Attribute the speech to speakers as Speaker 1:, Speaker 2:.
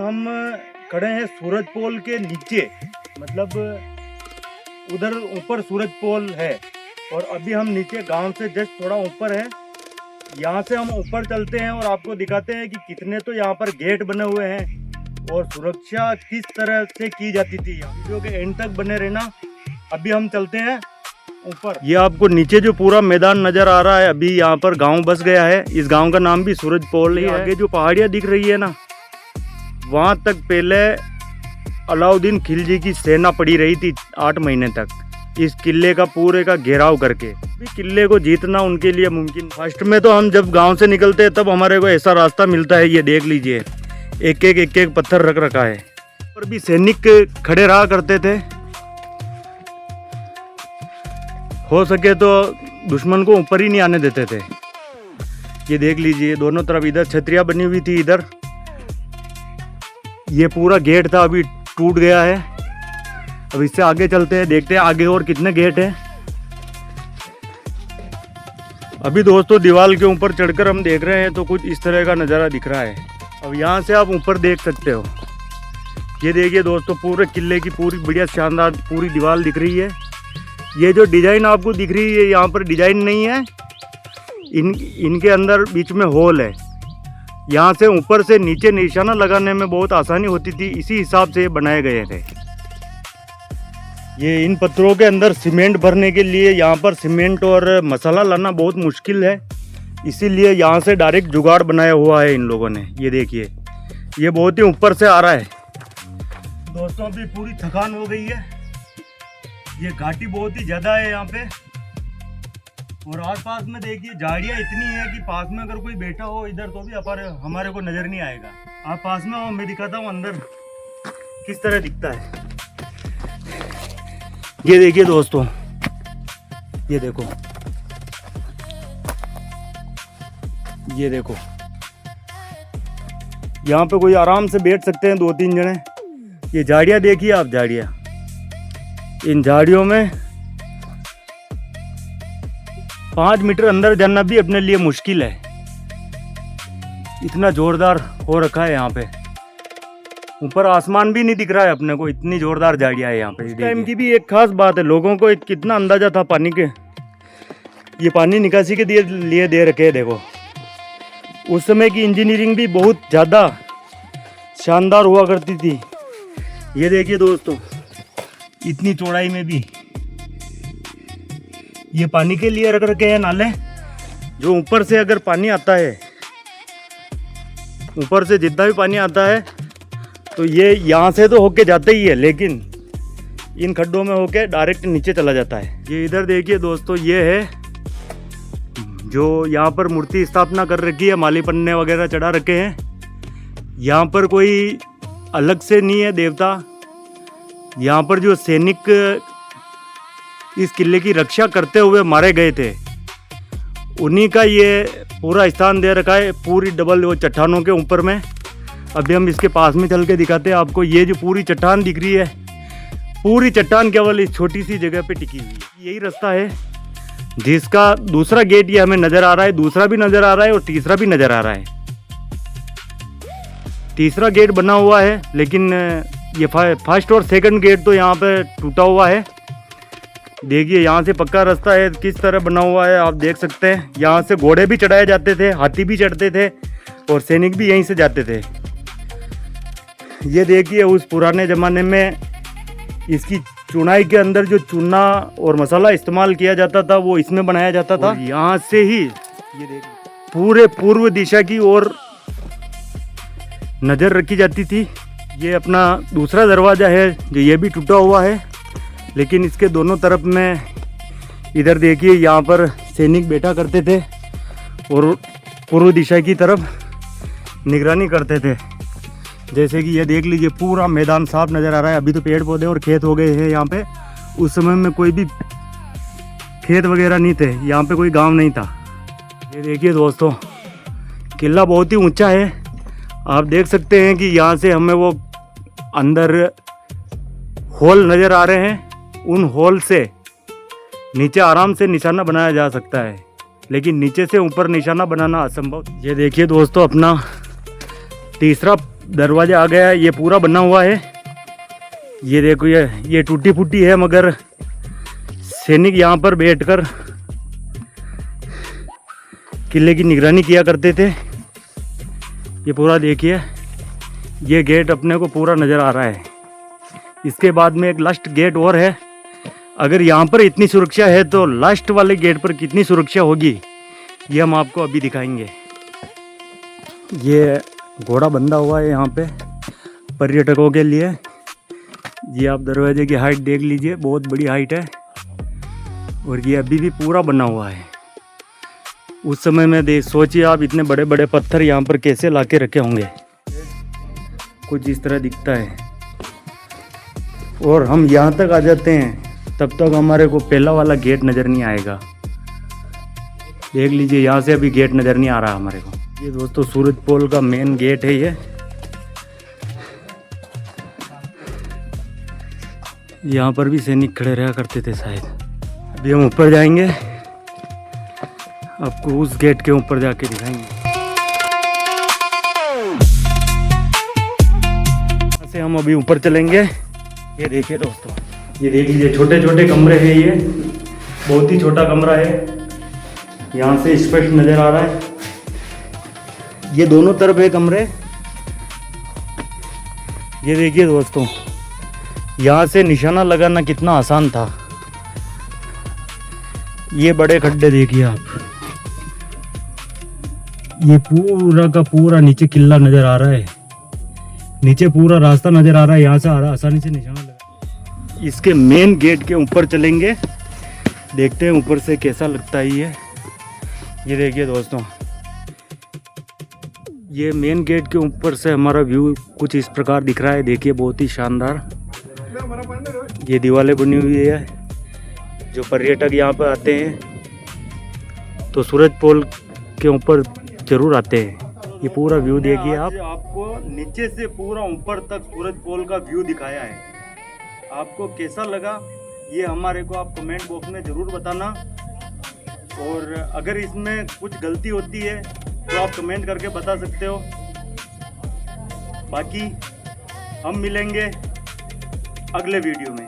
Speaker 1: हम खड़े हैं सूरज पोल के नीचे, मतलब उधर ऊपर सूरज पोल है और अभी हम नीचे गांव से जस्ट थोड़ा वीडियो है। यहाँ से हम ऊपर चलते हैं और आपको दिखाते हैं कि कितने तो यहाँ पर गेट बने हुए हैं और सुरक्षा किस तरह से की जाती थी। वीडियो के एंड तक बने रहना। अभी हम चलते हैं ऊपर। ये आपको नीचे जो पूरा मैदान नजर आ रहा है, अभी यहाँ पर गांव बस गया है। इस गांव का नाम भी सूरज पोल ही है। आगे जो पहाड़ियाँ दिख रही है ना, वहाँ तक पहले अलाउद्दीन खिलजी की सेना पड़ी रही थी 8 महीने तक, इस किले का पूरे का घेराव करके। किले को जीतना उनके लिए मुमकिन। फर्स्ट में तो हम जब गांव से निकलते हैं तब हमारे को ऐसा रास्ता मिलता है, ये देख लीजिए, एक एक पत्थर रख रखा है। और भी सैनिक खड़े रहा करते थे, हो सके तो दुश्मन को ऊपर ही नहीं आने देते थे। ये देख लीजिए दोनों तरफ, इधर छतरियाँ बनी हुई थी, इधर ये पूरा गेट था, अभी टूट गया है। अब इससे आगे चलते हैं, देखते हैं आगे और कितने गेट हैं। अभी दोस्तों दीवार के ऊपर चढ़कर हम देख रहे हैं तो कुछ इस तरह का नज़ारा दिख रहा है। अब यहाँ से आप ऊपर देख सकते हो। ये देखिए दोस्तों, पूरे किले की पूरी बढ़िया शानदार पूरी दीवार दिख रही है। ये जो डिज़ाइन आपको दिख रही है, यहाँ पर डिज़ाइन नहीं है, इनके अंदर बीच में होल है। यहाँ से ऊपर से नीचे निशाना लगाने में बहुत आसानी होती थी, इसी हिसाब से ये बनाए गए थे। ये इन पत्थरों के अंदर सीमेंट भरने के लिए यहाँ पर सीमेंट और मसाला लाना बहुत मुश्किल है, इसीलिए यहाँ से डायरेक्ट जुगाड़ बनाया हुआ है इन लोगों ने। ये देखिए, ये बहुत ही ऊपर से आ रहा है। दोस्तों अभी पूरी थकान हो गई है, ये घाटी बहुत ही ज़्यादा है यहाँ पे। और आसपास में देखिए झाड़ियाँ इतनी है कि पास में अगर कोई बैठा हो इधर तो भी हमारे को नज़र नहीं आएगा। आप पास में आओ, मैं दिखाता हूँ अंदर किस तरह दिखता है। ये देखिए दोस्तों, ये देखो, ये देखो, यहाँ पे कोई आराम से बैठ सकते हैं 2-3 जने। ये झाड़ियाँ देखिए आप, झाड़ियाँ, इन झाड़ियों में 5 मीटर अंदर जाना भी अपने लिए मुश्किल है, इतना जोरदार हो रखा है यहाँ पे। ऊपर आसमान भी नहीं दिख रहा है अपने को, इतनी जोरदार झाड़ियाँ है यहाँ पे। इस टाइम की भी एक खास बात है, लोगों को एक कितना अंदाजा था पानी के। ये पानी निकासी के लिए दे रखे हैं। देखो उस समय की इंजीनियरिंग भी बहुत ज़्यादा शानदार हुआ करती थी। ये देखिए दोस्तों, इतनी चौड़ाई में भी ये पानी के लिए रख रखे हैं नाले, जो ऊपर से अगर पानी आता है, ऊपर से जितना भी पानी आता है तो ये यहाँ से तो होके जाता ही है, लेकिन इन खड्डों में होके डायरेक्ट नीचे चला जाता है। ये इधर देखिए दोस्तों, ये है जो यहाँ पर मूर्ति स्थापना कर रखी है, माली पन्ने वगैरह चढ़ा रखे हैं। यहाँ पर कोई अलग से नहीं है देवता, यहाँ पर जो सैनिक इस किले की रक्षा करते हुए मारे गए थे, उन्हीं का ये पूरा स्थान दे रखा है, पूरी डबल वो चट्टानों के ऊपर में। अभी हम इसके पास में चल के दिखाते हैं आपको। ये जो पूरी चट्टान दिख रही है, पूरी चट्टान केवल इस छोटी सी जगह पे टिकी हुई है। यही रास्ता है जिसका दूसरा गेट ये हमें नज़र आ रहा है, दूसरा भी नज़र आ रहा है और तीसरा भी नज़र आ रहा है। तीसरा गेट बना हुआ है, लेकिन ये फर्स्ट और सेकंड गेट तो यहाँ पे टूटा हुआ है। देखिए यहाँ से पक्का रास्ता है, किस तरह बना हुआ है आप देख सकते हैं। यहाँ से घोड़े भी चढ़ाए जाते थे, हाथी भी चढ़ते थे और सैनिक भी यहीं से जाते थे। ये देखिए उस पुराने ज़माने में इसकी चुनाई के अंदर जो चूना और मसाला इस्तेमाल किया जाता था वो इसमें बनाया जाता था। यहाँ से ही ये देखिए पूरे पूर्व दिशा की ओर नज़र रखी जाती थी। ये अपना दूसरा दरवाज़ा है जो ये भी टूटा हुआ है, लेकिन इसके दोनों तरफ में इधर देखिए यहाँ पर सैनिक बैठा करते थे और पूर्व दिशा की तरफ निगरानी करते थे। जैसे कि ये देख लीजिए, पूरा मैदान साफ नज़र आ रहा है। अभी तो पेड़ पौधे और खेत हो गए हैं यहाँ पे, उस समय में कोई भी खेत वगैरह नहीं थे, यहाँ पे कोई गांव नहीं था। ये देखिए दोस्तों, किला बहुत ही ऊंचा है। आप देख सकते हैं कि यहाँ से हमें वो अंदर होल नज़र आ रहे हैं, उन होल से नीचे आराम से निशाना बनाया जा सकता है, लेकिन नीचे से ऊपर निशाना बनाना असंभव। ये देखिए दोस्तों, अपना तीसरा दरवाजा आ गया, ये पूरा बना हुआ है। ये देखो ये टूटी फूटी है, मगर सैनिक यहाँ पर बैठकर किले की निगरानी किया करते थे। ये पूरा देखिए, ये गेट अपने को पूरा नज़र आ रहा है। इसके बाद में एक लास्ट गेट और है। अगर यहाँ पर इतनी सुरक्षा है तो लास्ट वाले गेट पर कितनी सुरक्षा होगी, ये हम आपको अभी दिखाएंगे। ये घोड़ा बंधा हुआ है यहाँ पे पर्यटकों के लिए। ये आप दरवाजे की हाइट देख लीजिए, बहुत बड़ी हाइट है और ये अभी भी पूरा बना हुआ है। उस समय में सोचिए आप, इतने बड़े बड़े पत्थर यहाँ पर कैसे ला के रखे होंगे। कुछ इस तरह दिखता है और हम यहाँ तक आ जाते हैं, तब तक हमारे को पहला वाला गेट नज़र नहीं आएगा। देख लीजिए, यहाँ से अभी गेट नज़र नहीं आ रहा हमारे को। ये दोस्तों सूरज पोल का मेन गेट है। ये यहाँ पर भी सैनिक खड़े रहा करते थे शायद। अभी हम ऊपर जाएंगे, आपको उस गेट के ऊपर जाके दिखाएंगे। यहाँ से हम अभी ऊपर चलेंगे। ये देखिए दोस्तों, ये देख लीजिए, छोटे छोटे कमरे हैं। ये बहुत ही छोटा कमरा है, यहाँ से स्पष्ट नज़र आ रहा है। ये दोनों तरफ है कमरे। ये देखिए दोस्तों, यहाँ से निशाना लगाना कितना आसान था। ये बड़े खड्डे देखिए आप, ये पूरा का पूरा नीचे किला नज़र आ रहा है, नीचे पूरा रास्ता नज़र आ रहा है। यहाँ से आसानी से निशाना लगा। इसके मेन गेट के ऊपर चलेंगे, देखते हैं ऊपर से कैसा लगता है। ये देखिए दोस्तों, ये मेन गेट के ऊपर से हमारा व्यू कुछ इस प्रकार दिख रहा है। देखिए, बहुत ही शानदार ये दीवारें बनी हुई है। जो पर्यटक यहाँ पर आते हैं तो सूरज पोल के ऊपर जरूर आते हैं। ये पूरा व्यू देखिए आप। आपको नीचे से पूरा ऊपर तक सूरज पोल का व्यू दिखाया है। आपको कैसा लगा ये हमारे को आप कमेंट बॉक्स में ज़रूर बताना, और अगर इसमें कुछ गलती होती है तो आप कमेंट करके बता सकते हो। बाकी हम मिलेंगे अगले वीडियो में।